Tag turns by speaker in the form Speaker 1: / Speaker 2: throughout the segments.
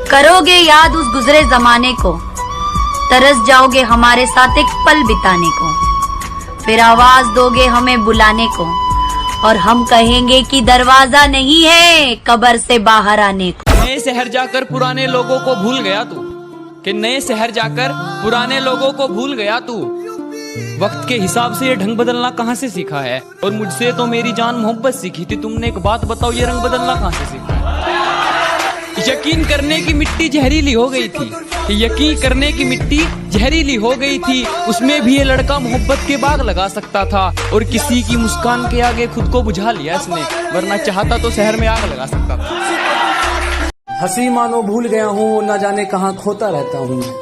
Speaker 1: करोगे याद उस गुजरे जमाने को, तरस जाओगे हमारे साथ एक पल बिताने को, फिर आवाज दोगे हमें बुलाने को, और हम कहेंगे कि दरवाजा नहीं है कब्र से बाहर आने को।
Speaker 2: नए शहर जाकर पुराने लोगों को भूल गया तू, कि नए शहर जाकर पुराने लोगों को भूल गया तू। वक्त के हिसाब से ये ढंग बदलना कहाँ से सीखा है? और मुझसे तो मेरी जान मोहब्बत सीखी थी, तुमने एक बात बताओ, ये रंग बदलना कहाँ से सीखा है? यकीन करने की मिट्टी जहरीली हो गई थी, यकीन करने की मिट्टी जहरीली हो गई थी। उसमें भी ये लड़का मोहब्बत के बाग लगा सकता था, और किसी की मुस्कान के आगे खुद को बुझा लिया इसने, वरना चाहता तो शहर में आग लगा सकता था।
Speaker 3: हंसी मानो भूल गया हूँ, न जाने कहाँ खोता रहता हूँ मैं।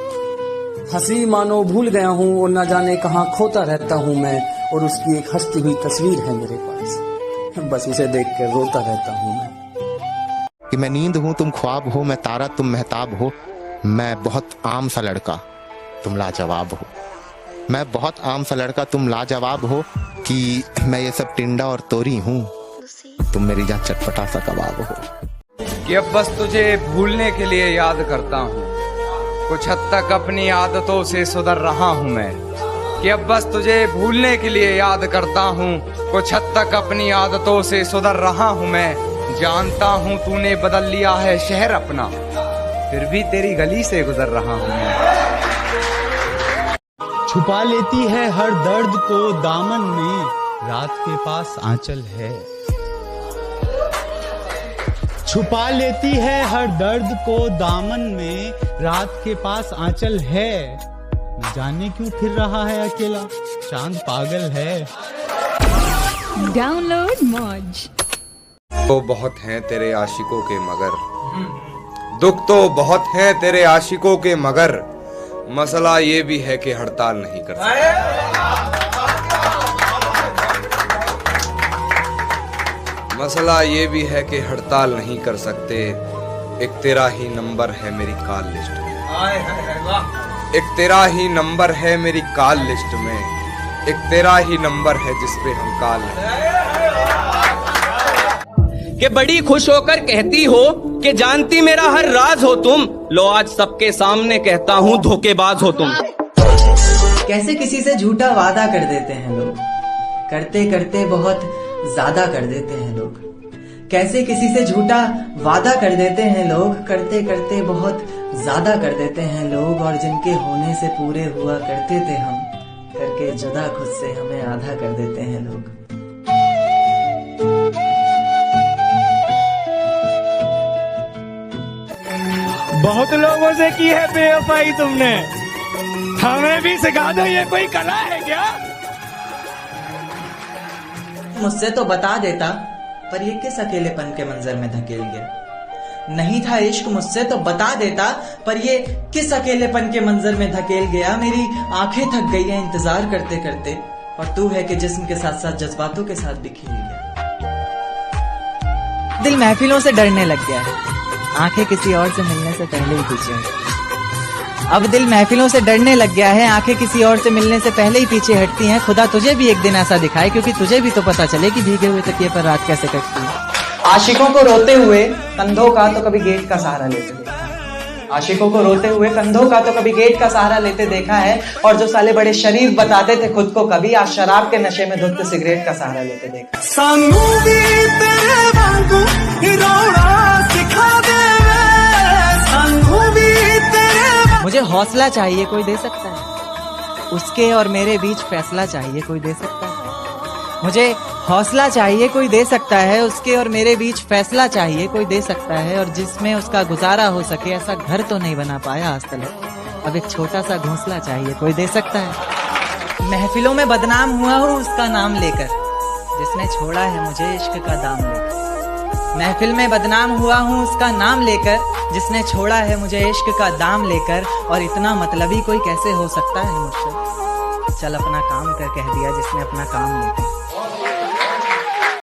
Speaker 3: हंसी मानो भूल गया हूँ और न जाने कहाँ खोता रहता हूँ मैं, और उसकी एक हंसती हुई तस्वीर है मेरे पास, बस उसे देख कर रोता रहता हूँ मैं।
Speaker 4: कि मैं नींद हूँ तुम ख्वाब हो, मैं तारा तुम महताब हो, मैं बहुत आम सा लड़का तुम लाजवाब हो। मैं बहुत आम सा लड़का तुम लाजवाब हो, कि मैं ये सब टिंडा और तोरी हूँ, तुम मेरी जहाँ चटपटा सा कबाब हो।
Speaker 5: कि अब बस तुझे भूलने के लिए याद करता हूँ, कुछ हद तक अपनी आदतों से सुधर रहा हूँ मैं। कि अब बस तुझे भूलने के लिए याद करता हूँ, कुछ हद तक अपनी आदतों से सुधर रहा हूँ मैं। जानता हूँ तूने बदल लिया है शहर अपना, फिर भी तेरी गली से गुजर रहा हूँ मैं।
Speaker 6: छुपा लेती है हर दर्द को दामन में, रात के पास आंचल है। छुपा लेती है हर दर्द को दामन में, रात के पास आंचल है। न जाने क्यों फिर रहा है अकेला, चांद पागल है।
Speaker 7: डाउनलोड मौज।
Speaker 5: तो बहुत हैं तेरे आशिकों के मगर, दुख तो बहुत हैं तेरे आशिकों के मगर, मसला ये भी है कि हड़ताल नहीं कर सकते। मसला ये भी है कि हड़ताल नहीं कर सकते। एक तेरा ही नंबर है मेरी कॉल लिस्ट में, एक तेरा ही नंबर है मेरी कॉल लिस्ट में, एक तेरा ही नंबर है जिसपे हम कॉल
Speaker 2: कि बड़ी खुश होकर कहती हो कि जानती मेरा हर राज हो तुम, लो आज सबके सामने कहता हूँ धोखेबाज हो तुम।
Speaker 8: कैसे किसी से झूठा वादा कर देते हैं लोग, करते करते बहुत ज्यादा कर देते हैं लोग। कैसे किसी से झूठा वादा कर देते हैं लोग, करते करते बहुत ज्यादा कर देते हैं लोग। और जिनके होने से पूरे हुआ करते थे हम, करके जुदा खुद से हमें आधा कर देते हैं लोग।
Speaker 6: बहुत लोगों से की है बेवफाई तुमने, हमें भी सिखा दो, ये कोई कला है क्या?
Speaker 8: मुझसे तो बता देता, पर ये किस अकेलेपन के मंजर में धकेल गया। नहीं था इश्क मुझसे तो बता देता, पर ये किस अकेलेपन के मंजर में धकेल गया। मेरी आंखें थक गई हैं इंतजार करते करते, और तू है कि जिस्म के साथ साथ जज्बातों के साथ भी खिल गया। दिल महफिलों से डरने लग गया है, आंखें किसी और से मिलने से पहले ही पीछे हटती। अब दिल महफिलों से डरने लग गया है, आंखें किसी और से मिलने से पहले ही पीछे हटती हैं। खुदा तुझे भी एक दिन ऐसा दिखाए, क्योंकि तुझे भी तो पता चले कि भीगे हुए तकिए पर रात कैसे कटती है। आशिकों को रोते हुए कंधों का तो कभी गेट का सहारा लेते देखा है, आशिकों को रोते हुए कंधों का तो कभी गेट का सहारा लेते देखा है। और जो साले बड़े शरीफ बताते थे खुद को, कभी आज शराब के नशे में धुत सिगरेट का सहारा लेते देखा। मुझे हौसला चाहिए कोई दे सकता है, उसके और मेरे बीच फैसला चाहिए कोई दे सकता है। मुझे हौसला चाहिए कोई दे सकता है, उसके और मेरे बीच फैसला चाहिए कोई दे सकता है। और जिसमें उसका गुजारा हो सके, ऐसा घर तो नहीं बना पाया आज तक, अब एक छोटा सा घोंसला चाहिए कोई दे सकता है। महफिलों में बदनाम हुआ हूँ उसका नाम लेकर, जिसने छोड़ा है मुझे इश्क का दाम लेकर। महफिल में बदनाम हुआ हूँ उसका नाम लेकर, जिसने छोड़ा है मुझे इश्क का दाम लेकर। और इतना मतलबी कोई कैसे हो सकता है मुझसे, चल अपना काम कर कह दिया जिसने अपना काम लेकर।